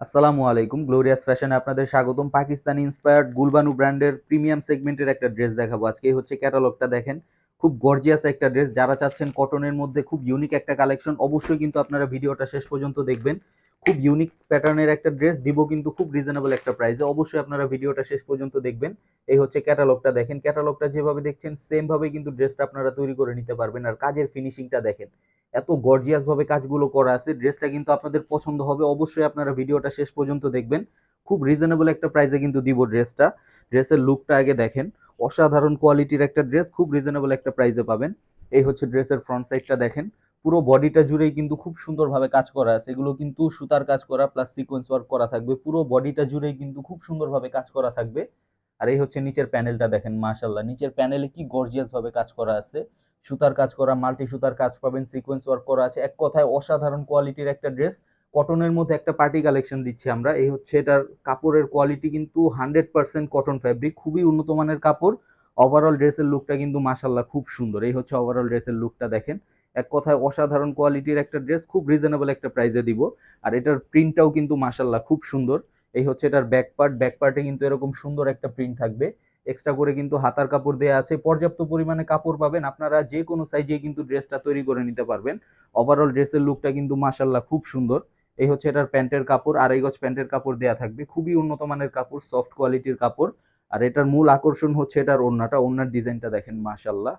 আসসালামু আলাইকুম, গ্লোরিয়াস ফ্যাশনে আপনাদের স্বাগতম। পাকিস্তানি ইন্সপায়ার্ড গুলবানু ব্র্যান্ডের প্রিমিয়াম সেগমেন্টের একটা ড্রেস দেখাবো আজকে। এই হচ্ছে ক্যাটালগটা দেখেন, খুব গর্জিয়াস একটা ড্রেস। যারা চাচ্ছেন কটনের মধ্যে খুব ইউনিক একটা কালেকশন, অবশ্যই কিন্তু আপনারা ভিডিওটা শেষ পর্যন্ত দেখবেন। খুব ইউনিক প্যাটার্নের একটা ড্রেস দিব কিন্তু খুব রিজনেবল একটা প্রাইসে, অবশ্যই আপনারা ভিডিওটা শেষ পর্যন্ত দেখবেন। এই হচ্ছে ক্যাটালগটা দেখেন, ক্যাটালগটা যেভাবে দেখছেন সেম ভাবে কিন্তু ড্রেসটা আপনারা তৈরি করে নিতে পারবেন। আর কাজের ফিনিশিংটা দেখেন, এত গর্জিয়াস ভাবে কাজগুলো করা আছে। ড্রেসটা কিন্তু আপনাদের পছন্দ হবে, অবশ্যই আপনারা ভিডিওটা শেষ পর্যন্ত দেখবেন। খুব রিজনেবল একটা প্রাইসে কিন্তু দিব ড্রেসটা। ড্রেসের লুকটা আগে দেখেন, অসাধারণ কোয়ালিটির একটা ড্রেস, খুব রিজনেবল একটা প্রাইসে পাবেন। এই হচ্ছে ড্রেসের ফ্রন্ট সাইডটা দেখেন, পুরো বডিটা জুড়েই কিন্তু খুব সুন্দরভাবে কাজ করা আছে। এগুলো কিন্তু সুতার কাজ করা প্লাস সিকোয়েন্স ওয়ার্ক করা থাকবে, পুরো বডিটা জুড়েই কিন্তু খুব সুন্দরভাবে কাজ করা থাকবে। আর এই হচ্ছে নিচের প্যানেলটা দেখেন, মাশাল্লাহ নিচের প্যানেলে কি গর্জিয়াস ভাবে কাজ করা আছে। সুতার কাজ করা, মাল্টি সুতার কাজ পাবেন, সিকোয়েন্স ওয়ার্ক করা আছে। এক কথায় অসাধারণ কোয়ালিটির একটা ড্রেস। কটনের মধ্যে একটা পার্টি কালেকশন দিচ্ছি আমরা। এই হচ্ছে এটার কাপড়ের কোয়ালিটি কিন্তু 100% কটন ফ্যাব্রিক, খুবই উন্নত মানের কাপড়। ওভারঅল ড্রেসের লুকটা কিন্তু মাশাল্লাহ খুব সুন্দর। এই হচ্ছে ওভারঅল ড্রেসের লুকটা দেখেন, এক কথায় অসাধারণ কোয়ালিটির একটা ড্রেস, খুব রিজনেবল একটা প্রাইসে দিব। আর এটার প্রিন্টটাও কিন্তু মাশাল্লাহ খুব সুন্দর। এই হচ্ছে এটার ব্যাক পার্ট, ব্যাক পার্টে কিন্তু এরকম সুন্দর একটা প্রিন্ট থাকবে। এক্সট্রা করে কিন্তু হাতার কাপড় দেওয়া আছে, পর্যাপ্ত পরিমাণে কাপড় পাবেন, আপনারা যে কোনো সাইজে কিন্তু ড্রেসটা তৈরি করে নিতে পারবেন। ওভারঅল ড্রেসের লুকটা কিন্তু মাশাল্লাহ খুব সুন্দর। এই হচ্ছে এটার প্যান্টের কাপড়, 2.5 গজ প্যান্টের কাপড় দেওয়া থাকবে, খুবই উন্নত মানের কাপড়, সফট কোয়ালিটির কাপড়। আর এটার মূল আকর্ষণ হচ্ছে এটার ওড়নাটা, ওড়নার ডিজাইনটা দেখেন মাশাল্লাহ।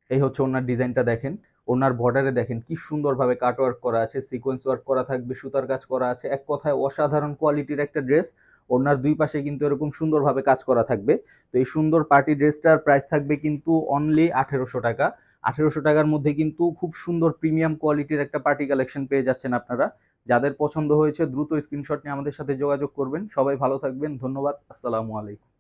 এই হচ্ছে ওনার ডিজাইনটা দেখেন, ওনার বর্ডারে দেখেন কি সুন্দরভাবে কাট ওয়ার্ক করা আছে, সিকোয়েন্স ওয়ার্ক করা থাকবে, সুতার কাজ করা আছে। এক কথায় অসাধারণ কোয়ালিটির একটা ড্রেস। ওনার দুই পাশে কিন্তু এরকম সুন্দরভাবে কাজ করা থাকবে। তো এই সুন্দর পার্টি ড্রেসটার প্রাইস থাকবে কিন্তু অনলি 1800 টাকা। 1800 টাকার মধ্যে কিন্তু খুব সুন্দর প্রিমিয়াম কোয়ালিটির একটা পার্টি কালেকশন পেয়ে যাচ্ছেন আপনারা। যাদের পছন্দ হয়েছে দ্রুত স্ক্রিনশট নিয়ে আমাদের সাথে যোগাযোগ করবেন। সবাই ভালো থাকবেন, ধন্যবাদ, আসসালামু আলাইকুম।